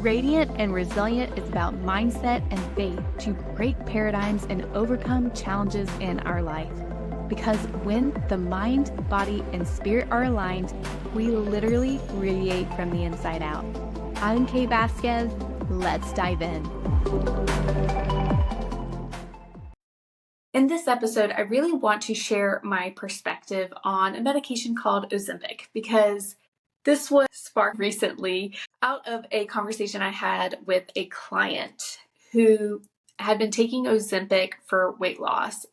Radiant and Resilient is about mindset and faith to break paradigms and overcome challenges in our life. Because when the mind, body, and spirit are aligned, we literally radiate from the inside out. I'm Kay Vasquez. Let's dive in. In this episode, I really want to share my perspective on a medication called Ozempic, because this was sparked recently out of a conversation I had with a client who had been taking Ozempic for weight loss.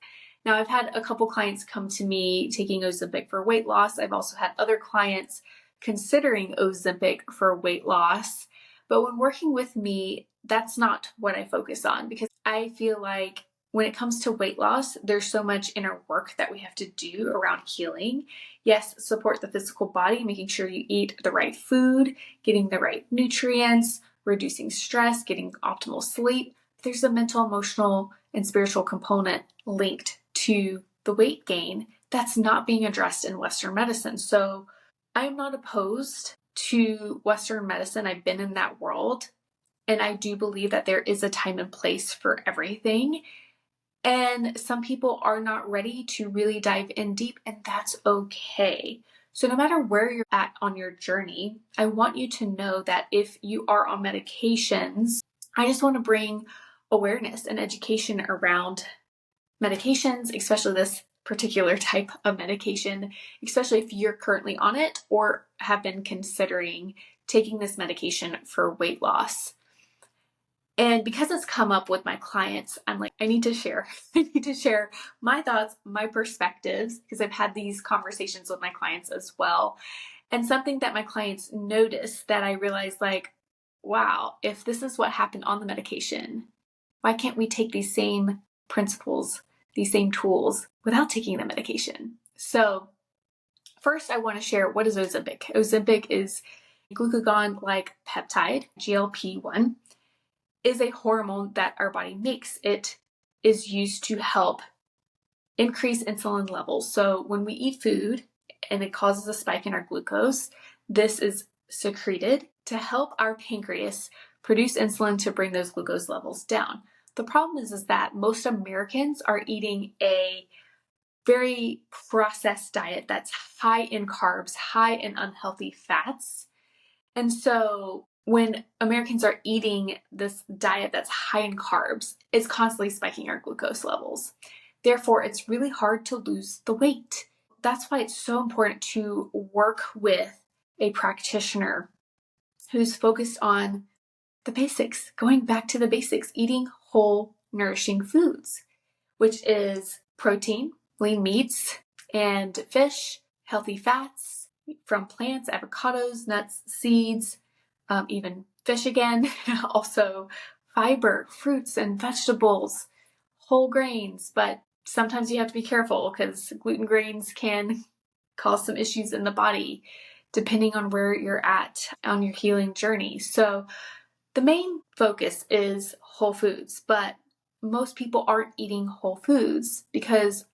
Now, I've had a couple clients come to me taking Ozempic for weight loss. I've also had other clients considering Ozempic for weight loss. But when working with me, that's not what I focus on, because I feel like when it comes to weight loss, there's so much inner work that we have to do around healing. Yes, support the physical body, making sure you eat the right food, getting the right nutrients, reducing stress, getting optimal sleep. There's a mental, emotional, and spiritual component linked to the weight gain that's not being addressed in Western medicine. So I'm not opposed to Western medicine. I've been in that world, and I do believe that there is a time and place for everything. And some people are not ready to really dive in deep, and that's okay. So no matter where you're at on your journey, I want you to know that if you are on medications, I just want to bring awareness and education around medications, especially this particular type of medication, especially if you're currently on it or have been considering taking this medication for weight loss. And because it's come up with my clients, I'm like, I need to share. I need to share my thoughts, my perspectives, because I've had these conversations with my clients as well. And something that my clients noticed that I realized, like, wow, if this is what happened on the medication, why can't we take these same principles, these same tools without taking the medication? So first, I want to share, what is Ozempic? Ozempic is glucagon-like peptide, GLP-1. Is a hormone that our body makes. It is used to help increase insulin levels. So when we eat food and it causes a spike in our glucose, this is secreted to help our pancreas produce insulin to bring those glucose levels down. The problem is that most Americans are eating a very processed diet that's high in carbs, high in unhealthy fats. And so when Americans are eating this diet that's high in carbs, it's constantly spiking our glucose levels. Therefore, it's really hard to lose the weight. That's why it's so important to work with a practitioner who's focused on the basics, going back to the basics, eating whole, nourishing foods, which is protein, lean meats, and fish, healthy fats from plants, avocados, nuts, seeds, even fish again, also fiber, fruits and vegetables, whole grains, but sometimes you have to be careful because gluten grains can cause some issues in the body depending on where you're at on your healing journey. So the main focus is whole foods, but most people aren't eating whole foods because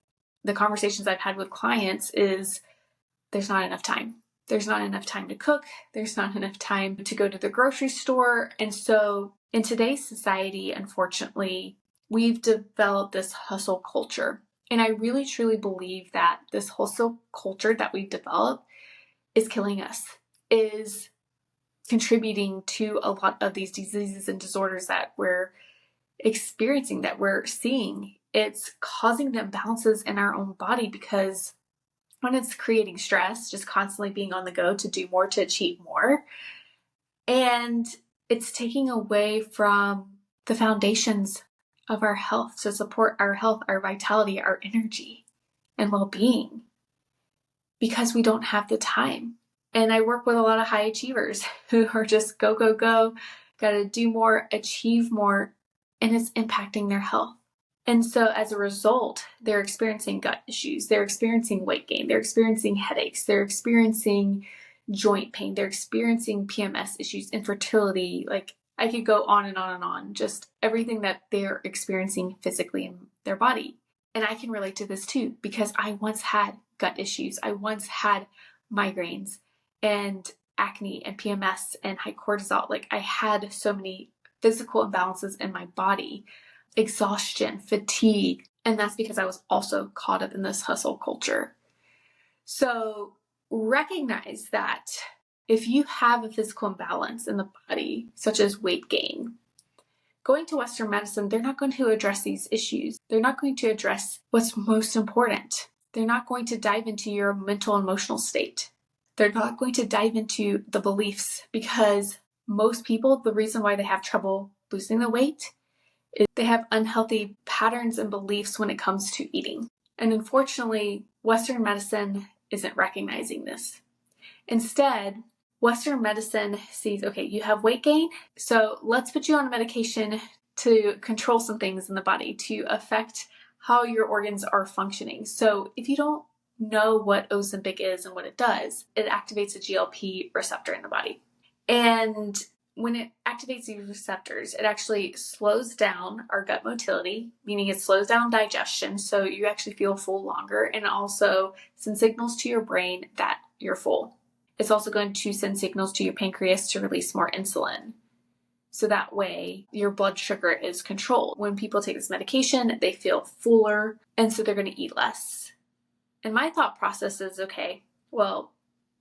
the conversations I've had with clients is there's not enough time. There's not enough time to cook. There's not enough time to go to the grocery store. And so in today's society, unfortunately, we've developed this hustle culture. And I really, truly believe that this hustle culture that we've developed is killing us, is contributing to a lot of these diseases and disorders that we're experiencing, that we're seeing. It's causing the imbalances in our own body because when it's creating stress, just constantly being on the go to do more, to achieve more. And it's taking away from the foundations of our health to support our health, our vitality, our energy, and well-being because we don't have the time. And I work with a lot of high achievers who are just go, go, go, got to do more, achieve more, and it's impacting their health. And so as a result, they're experiencing gut issues, they're experiencing weight gain, they're experiencing headaches, they're experiencing joint pain, they're experiencing PMS issues, infertility, like I could go on and on and on, just everything that they're experiencing physically in their body. And I can relate to this too, because I once had gut issues. I once had migraines, and acne and PMS and high cortisol. Like I had so many physical imbalances in my body, exhaustion, fatigue, and that's because I was also caught up in this hustle culture. So recognize that if you have a physical imbalance in the body, such as weight gain, going to Western medicine, they're not going to address these issues. They're not going to address what's most important. They're not going to dive into your mental and emotional state. They're not going to dive into the beliefs, because most people, the reason why they have trouble losing the weight is they have unhealthy patterns and beliefs when it comes to eating. And unfortunately, Western medicine isn't recognizing this. Instead, Western medicine sees, okay, you have weight gain, so let's put you on a medication to control some things in the body, to affect how your organs are functioning. So if you don't know what Ozempic is and what it does, it activates a GLP receptor in the body. And when it activates these receptors, it actually slows down our gut motility, meaning it slows down digestion, so you actually feel full longer, and it also sends signals to your brain that you're full. It's also going to send signals to your pancreas to release more insulin. So that way your blood sugar is controlled. When people take this medication, they feel fuller, and so they're going to eat less. And my thought process is, okay, well,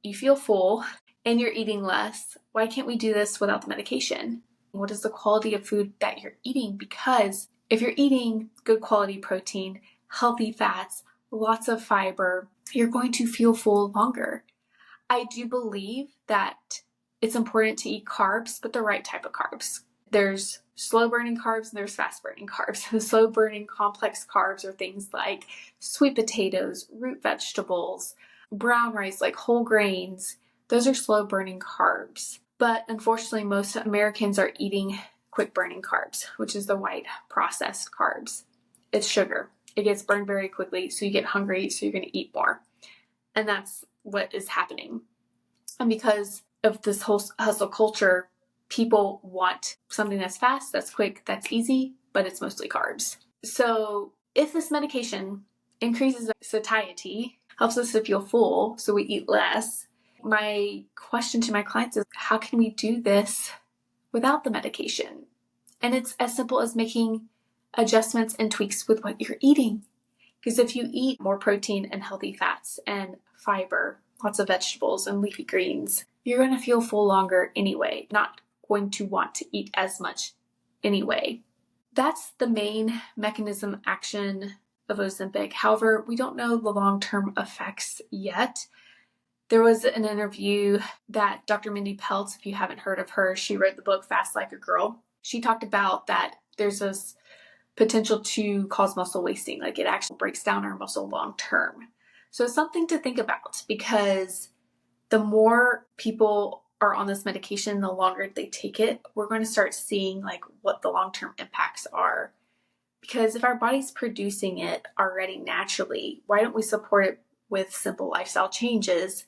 you feel full and you're eating less. Why can't we do this without the medication? What is the quality of food that you're eating? Because if you're eating good quality protein, healthy fats, lots of fiber, you're going to feel full longer. I do believe that it's important to eat carbs, but the right type of carbs. There's slow burning carbs and there's fast burning carbs. The slow burning complex carbs are things like sweet potatoes, root vegetables, brown rice, like whole grains. Those are slow burning carbs. But unfortunately, most Americans are eating quick burning carbs, which is the white processed carbs. It's sugar. It gets burned very quickly, so you get hungry, so you're going to eat more. And that's what is happening. And because of this whole hustle culture, people want something that's fast, that's quick, that's easy, but it's mostly carbs. So if this medication increases satiety, helps us to feel full, so we eat less, my question to my clients is, how can we do this without the medication? And it's as simple as making adjustments and tweaks with what you're eating. Because if you eat more protein and healthy fats and fiber, lots of vegetables and leafy greens, you're going to feel full longer anyway, not going to want to eat as much anyway. That's the main mechanism action of Ozempic. However, we don't know the long-term effects yet. There was an interview that Dr. Mindy Peltz, if you haven't heard of her, she wrote the book Fast Like a Girl. She talked about that there's this potential to cause muscle wasting, like it actually breaks down our muscle long term. So it's something to think about, because the more people are on this medication, the longer they take it, we're going to start seeing like what the long-term impacts are. Because if our body's producing it already naturally, why don't we support it with simple lifestyle changes?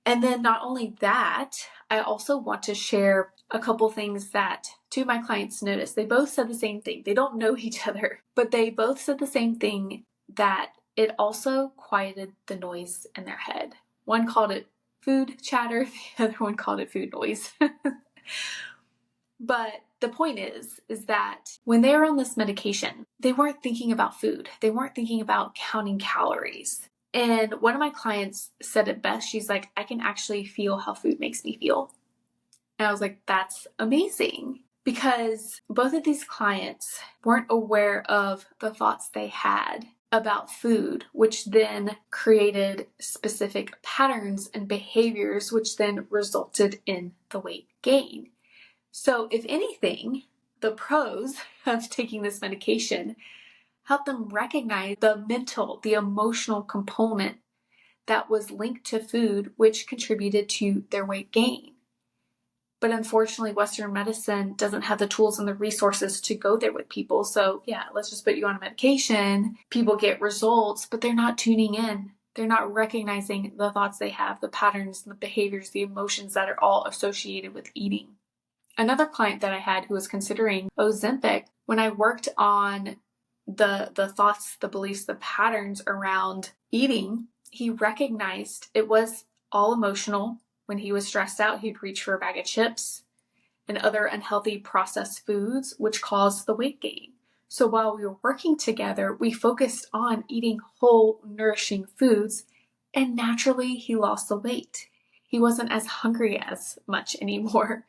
And then not only that, I also want to share a couple things that two of my clients noticed. They both said the same thing. They don't know each other, but they both said the same thing, that it also quieted the noise in their head. One called it food chatter, the other one called it food noise. But the point is that when they were on this medication, they weren't thinking about food. They weren't thinking about counting calories. And one of my clients said it best. She's like, I can actually feel how food makes me feel. And I was like, that's amazing. Because both of these clients weren't aware of the thoughts they had about food, which then created specific patterns and behaviors, which then resulted in the weight gain. So if anything, the pros of taking this medication help them recognize the mental, the emotional component that was linked to food, which contributed to their weight gain. But unfortunately, Western medicine doesn't have the tools and the resources to go there with people. So yeah, let's just put you on a medication. People get results, but they're not tuning in. They're not recognizing the thoughts they have, the patterns, the behaviors, the emotions that are all associated with eating. Another client that I had who was considering Ozempic, when I worked on the thoughts, the beliefs, the patterns around eating, he recognized it was all emotional when he was stressed out, he'd reach for a bag of chips and other unhealthy processed foods, which caused the weight gain. So while we were working together, we focused on eating whole, nourishing foods, and naturally he lost the weight. He wasn't as hungry as much anymore.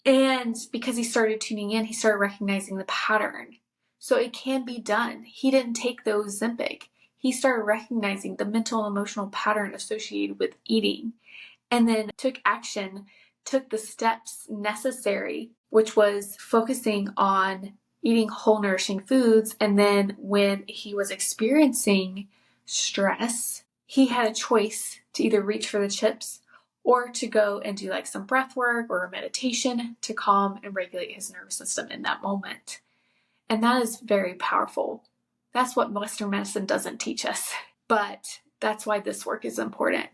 And because he started tuning in, he started recognizing the pattern. So it can be done. He didn't take the Ozempic. He started recognizing the mental and emotional pattern associated with eating, and then took action, took the steps necessary, which was focusing on eating whole, nourishing foods. And then when he was experiencing stress, he had a choice to either reach for the chips or to go and do like some breath work or a meditation to calm and regulate his nervous system in that moment. And that is very powerful. That's what Western medicine doesn't teach us. But that's why this work is important,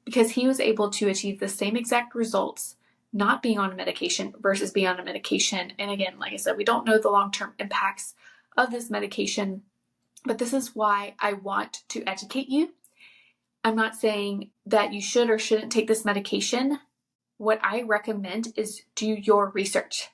because he was able to achieve the same exact results not being on a medication versus being on a medication. And again, like I said, we don't know the long-term impacts of this medication, but this is why I want to educate you. I'm not saying that you should or shouldn't take this medication. What I recommend is do your research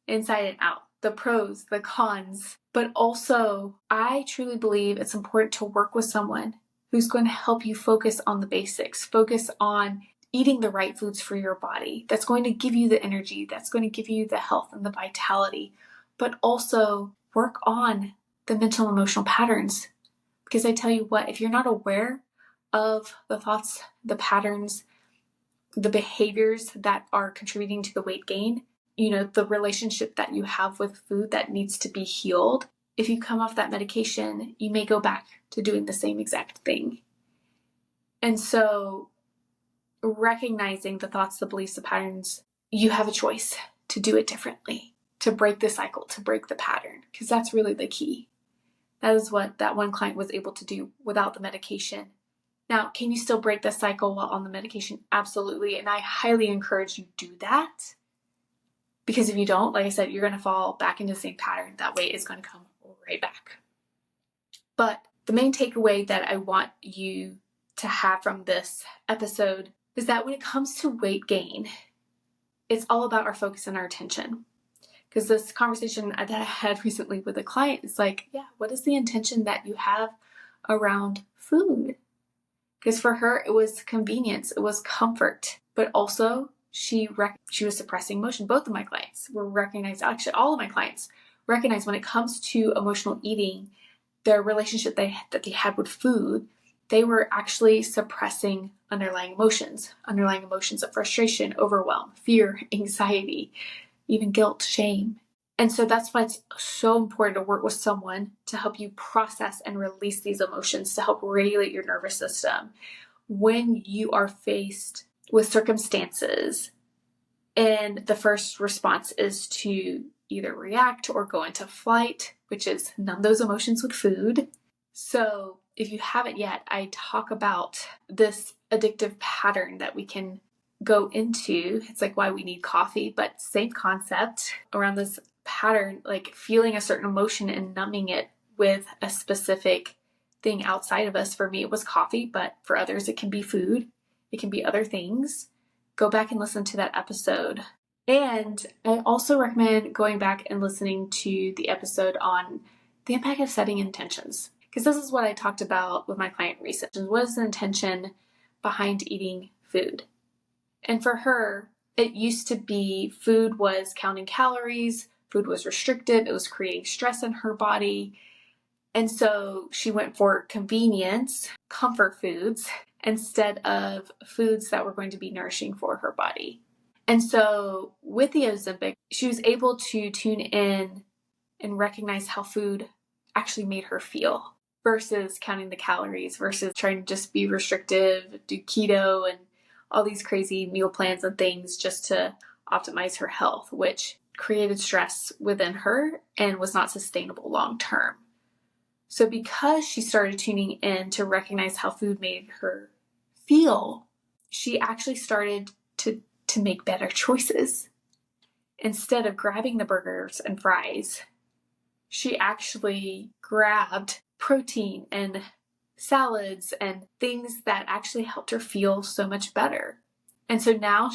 inside and out, the pros, the cons, but also I truly believe it's important to work with someone who's going to help you focus on the basics, focus on eating the right foods for your body. That's going to give you the energy, that's going to give you the health and the vitality, but also work on the mental and emotional patterns. Because I tell you what, if you're not aware of the thoughts, the patterns, the behaviors that are contributing to the weight gain, the relationship that you have with food that needs to be healed, if you come off that medication, you may go back to doing the same exact thing. And so recognizing the thoughts, the beliefs, the patterns, you have a choice to do it differently, to break the cycle, to break the pattern, because that's really the key. That is what that one client was able to do without the medication. Now, can you still break the cycle while on the medication? Absolutely. And I highly encourage you do that, because if you don't, like I said, you're going to fall back into the same pattern. That weight is going to come right back. But the main takeaway that I want you to have from this episode is that when it comes to weight gain, it's all about our focus and our attention. Because this conversation that I had recently with a client is like, yeah, what is the intention that you have around food? Because for her, it was convenience, it was comfort, but also she was suppressing emotion. Both of my clients were recognized, actually all of my clients recognize when it comes to emotional eating, their relationship that they had with food, they were actually suppressing underlying emotions of frustration, overwhelm, fear, anxiety, even guilt, shame. And so that's why it's so important to work with someone to help you process and release these emotions, to help regulate your nervous system when you are faced with circumstances and the first response is to either react or go into flight, which is numb those emotions with food. So if you haven't yet, I talk about this addictive pattern that we can go into. It's like why we need coffee, but same concept around this pattern, like feeling a certain emotion and numbing it with a specific thing outside of us. For me, it was coffee, but for others, it can be food. It can be other things. Go back and listen to that episode. And I also recommend going back and listening to the episode on the impact of setting intentions. Because this is what I talked about with my client recently. What is the intention behind eating food? And for her, it used to be food was counting calories, food was restrictive, it was creating stress in her body. And so she went for convenience, comfort foods, instead of foods that were going to be nourishing for her body. And so with the Ozempic, she was able to tune in and recognize how food actually made her feel versus counting the calories, versus trying to just be restrictive, do keto and all these crazy meal plans and things just to optimize her health, which created stress within her and was not sustainable long term. So because she started tuning in to recognize how food made her feel, she actually started to make better choices. Instead of grabbing the burgers and fries, she actually grabbed protein and salads and things that actually helped her feel so much better. And so now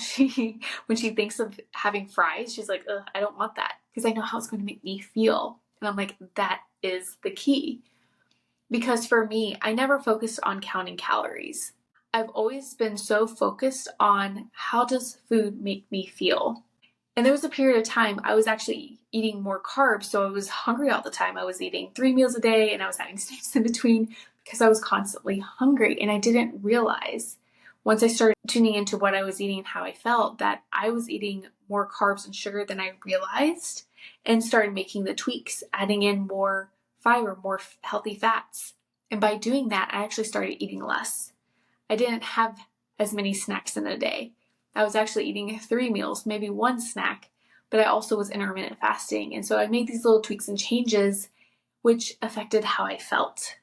when she thinks of having fries, she's like, ugh, I don't want that because I know how it's going to make me feel. And I'm like, that is the key. Because for me, I never focused on counting calories. I've always been so focused on how does food make me feel. And there was a period of time I was actually eating more carbs, so I was hungry all the time. I was eating 3 meals a day and I was having snacks in between because I was constantly hungry. And I didn't realize once I started tuning into what I was eating and how I felt that I was eating more carbs and sugar than I realized, and started making the tweaks, adding in more fiber, more healthy fats. And by doing that, I actually started eating less. I didn't have as many snacks in a day. I was actually eating 3 meals, maybe 1 snack, but I also was intermittent fasting. And so I made these little tweaks and changes, which affected how I felt.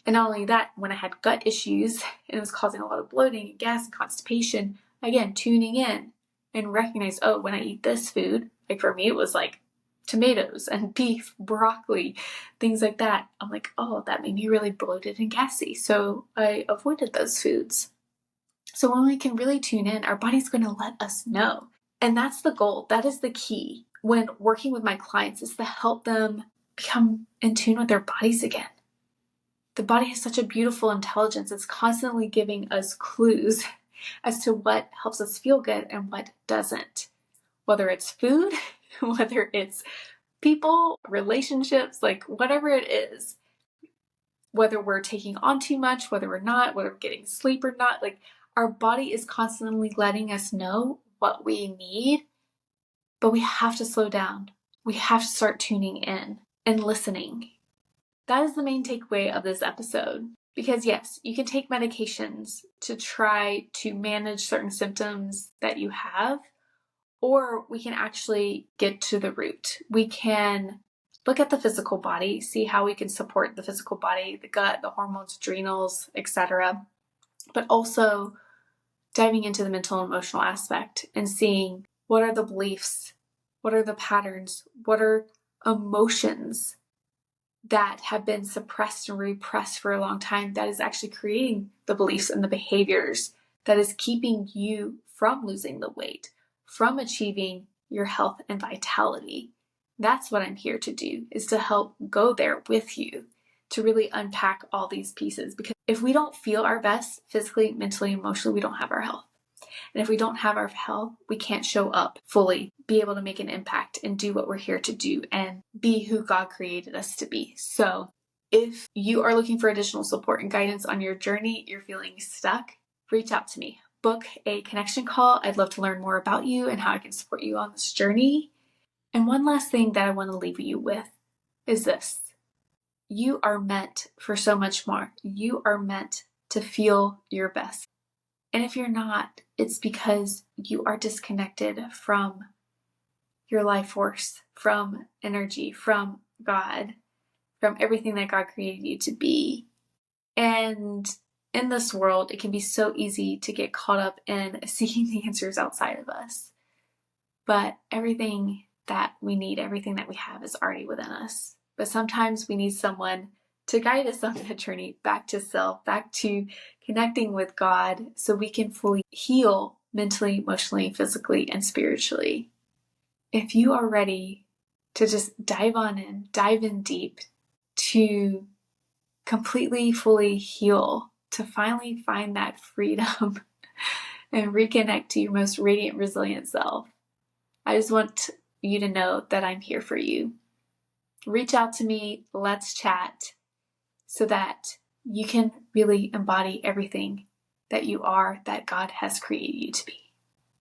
And not only that, when I had gut issues and it was causing a lot of bloating and gas and constipation, again, tuning in and recognize, oh, when I eat this food, like for me, it was like tomatoes and beef, broccoli, things like that. I'm like, oh, that made me really bloated and gassy. So I avoided those foods. So when we can really tune in, our body's going to let us know. And that's the goal. That is the key when working with my clients, is to help them become in tune with their bodies again. The body has such a beautiful intelligence. It's constantly giving us clues as to what helps us feel good and what doesn't. Whether it's food, whether it's people, relationships, like whatever it is, whether we're taking on too much, whether we're not, whether we're getting sleep or not, like our body is constantly letting us know what we need, but we have to slow down. We have to start tuning in and listening. That is the main takeaway of this episode. Because yes, you can take medications to try to manage certain symptoms that you have, or we can actually get to the root. We can look at the physical body, see how we can support the physical body, the gut, the hormones, adrenals, etc. But also diving into the mental and emotional aspect and seeing what are the beliefs, what are the patterns, what are emotions that have been suppressed and repressed for a long time that is actually creating the beliefs and the behaviors that is keeping you from losing the weight, from achieving your health and vitality. That's what I'm here to do, is to help go there with you, to really unpack all these pieces. Because if we don't feel our best physically, mentally, emotionally, we don't have our health. And if we don't have our health, we can't show up fully, be able to make an impact and do what we're here to do and be who God created us to be. So if you are looking for additional support and guidance on your journey, you're feeling stuck, reach out to me. Book a connection call. I'd love to learn more about you and how I can support you on this journey. And one last thing that I want to leave you with is this. You are meant for so much more. You are meant to feel your best. And if you're not, it's because you are disconnected from your life force, from energy, from God, from everything that God created you to be. And in this world, it can be so easy to get caught up in seeking the answers outside of us. But everything that we need, everything that we have is already within us. But sometimes we need someone to guide us on that journey back to self, back to connecting with God, so we can fully heal mentally, emotionally, physically, and spiritually. If you are ready to just dive in deep, to completely, fully heal, to finally find that freedom and reconnect to your most radiant, resilient self, I just want you to know that I'm here for you. Reach out to me, let's chat, so that you can really embody everything that you are, that God has created you to be.